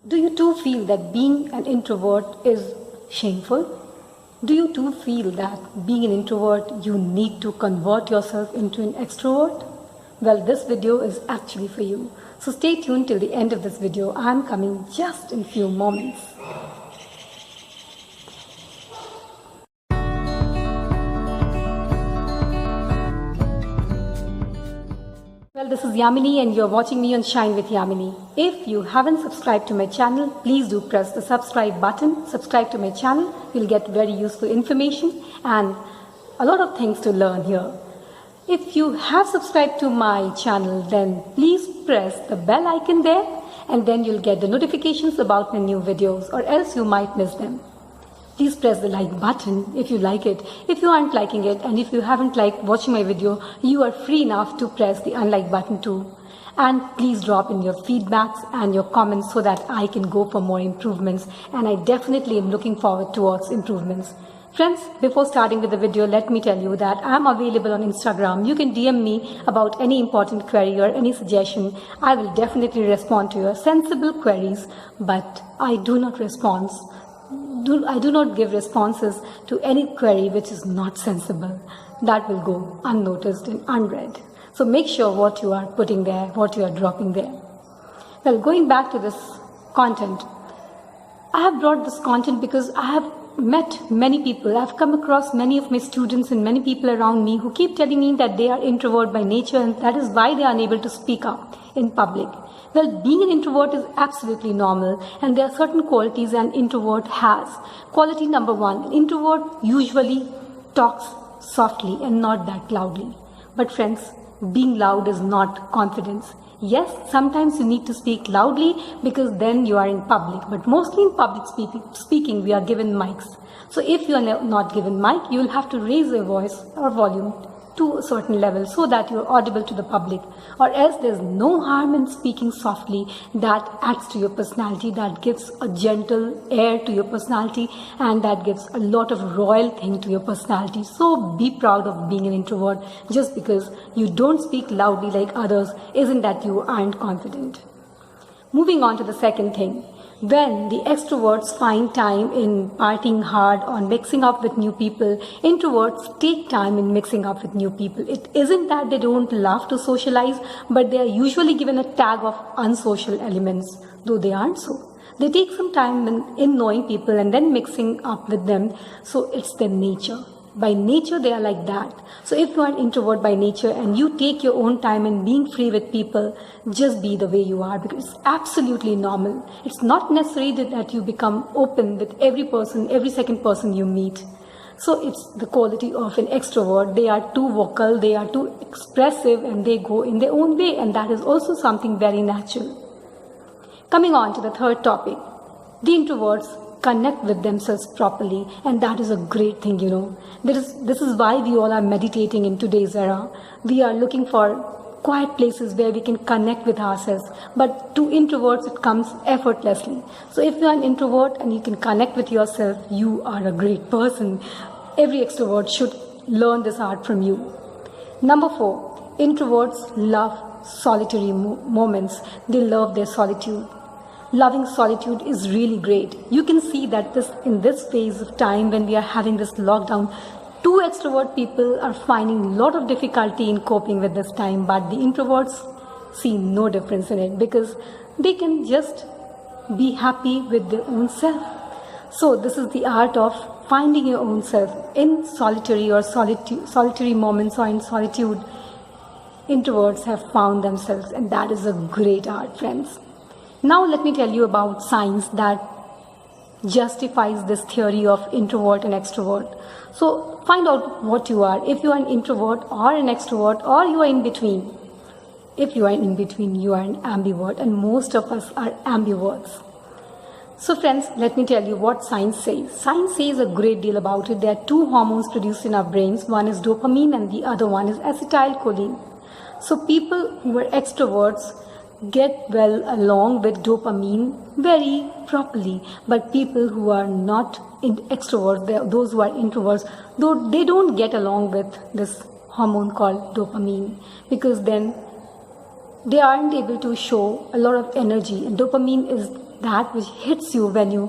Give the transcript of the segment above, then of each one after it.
Do you too feel that being an introvert is shameful? Do you too feel that being an introvert you need to convert yourself into an extrovert? Well, this video is actually for you. So stay tuned till the end of this video. I'm coming just in few moments. Well, this is Yamini and you're watching me on Shine with Yamini. If you haven't subscribed to my channel, please do press the subscribe button. Subscribe to my channel. You'll get very useful information and a lot of things to learn here. If you have subscribed to my channel, then please press the bell icon there and then you'll get the notifications about my new videos, or else you might miss them. Please press the like button if you like it. If you aren't liking it and if you haven't liked watching my video, you are free enough to press the unlike button too. And please drop in your feedbacks and your comments so that I can go for more improvements, and I definitely am looking forward towards improvements. Friends, before starting with the video, let me tell you that I am available on Instagram. You can DM me about any important query or any suggestion. I will definitely respond to your sensible queries, but I do not give responses to any query which is not sensible. That will go unnoticed and unread. So make sure what you are putting there, what you are dropping there. Well, going back to this content, I have brought this content because I have met many people. I've come across many of my students and many people around me who keep telling me that they are introvert by nature and that is why they are unable to speak up in public. Well, being an introvert is absolutely normal, and there are certain qualities an introvert has. Quality number one, an introvert usually talks softly and not that loudly. But friends, being loud is not confidence. Yes, sometimes you need to speak loudly because then you are in public, but mostly in public speaking we are given mics. So if you are not given mic, you will have to raise your voice or volume to a certain level so that you are audible to the public, or else there's no harm in speaking softly. That adds to your personality, that gives a gentle air to your personality, and that gives a lot of royal thing to your personality. So be proud of being an introvert. Just because you don't speak loudly like others isn't that you aren't confident. Moving on to the second thing. When the extroverts find time in partying hard or mixing up with new people, introverts take time in mixing up with new people. It isn't that they don't love to socialize, but they are usually given a tag of unsocial elements, though they aren't so. They take some time in knowing people and then mixing up with them, so it's their nature. By nature, they are like that. So if you are an introvert by nature and you take your own time in being free with people, just be the way you are, because it's absolutely normal. It's not necessary that you become open with every person, every second person you meet. So it's the quality of an extrovert. They are too vocal, they are too expressive, and they go in their own way, and that is also something very natural. Coming on to the third topic, the introverts connect with themselves properly, and that is a great thing, you know. This is why we all are meditating in today's era. We are looking for quiet places where we can connect with ourselves, but to introverts it comes effortlessly. So if you are an introvert and you can connect with yourself, you are a great person. Every extrovert should learn this art from you. Number 4, introverts love solitary moments. They love their solitude. Loving solitude is really great. You can see that in this phase of time when we are having this lockdown, 2 extrovert people are finding a lot of difficulty in coping with this time, but the introverts see no difference in it because they can just be happy with their own self. So this is the art of finding your own self in solitary moments or in solitude. Introverts have found themselves, and that is a great art, friends. Now let me tell you about science that justifies this theory of introvert and extrovert. So find out what you are. If you are an introvert or an extrovert, or you are in between. If you are in between, you are an ambivert, and most of us are ambiverts. So friends, let me tell you what science says. Science says a great deal about it. There are 2 hormones produced in our brains. One is dopamine and the other one is acetylcholine. So people who are extroverts get well along with dopamine very properly, but people who are not extroverts, those who are introverts, though they don't get along with this hormone called dopamine, because then they aren't able to show a lot of energy, and dopamine is that which hits you when you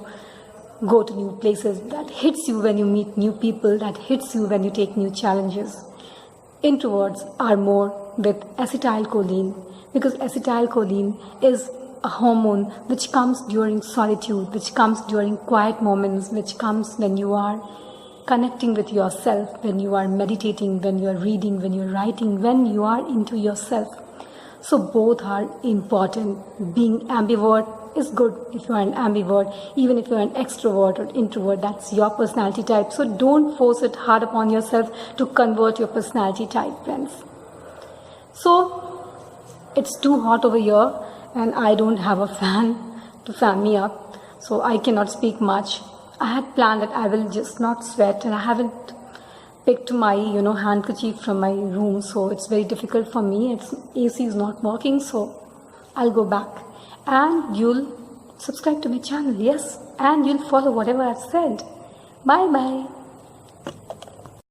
go to new places, that hits you when you meet new people, that hits you when you take new challenges. Introverts are more with acetylcholine, because acetylcholine is a hormone which comes during solitude, which comes during quiet moments, which comes when you are connecting with yourself, when you are meditating, when you are reading, when you are writing, when you are into yourself. So both are important. Being ambivert is good if you are an ambivert, even if you are an extrovert or introvert, that's your personality type. So don't force it hard upon yourself to convert your personality type, friends. So it's too hot over here and I don't have a fan to fan me up, so I cannot speak much. I had planned that I will just not sweat, and I haven't picked my handkerchief from my room, so it's very difficult for me. It's AC is not working, so I'll go back. And you'll subscribe to my channel, yes, and you'll follow whatever I've said. Bye bye.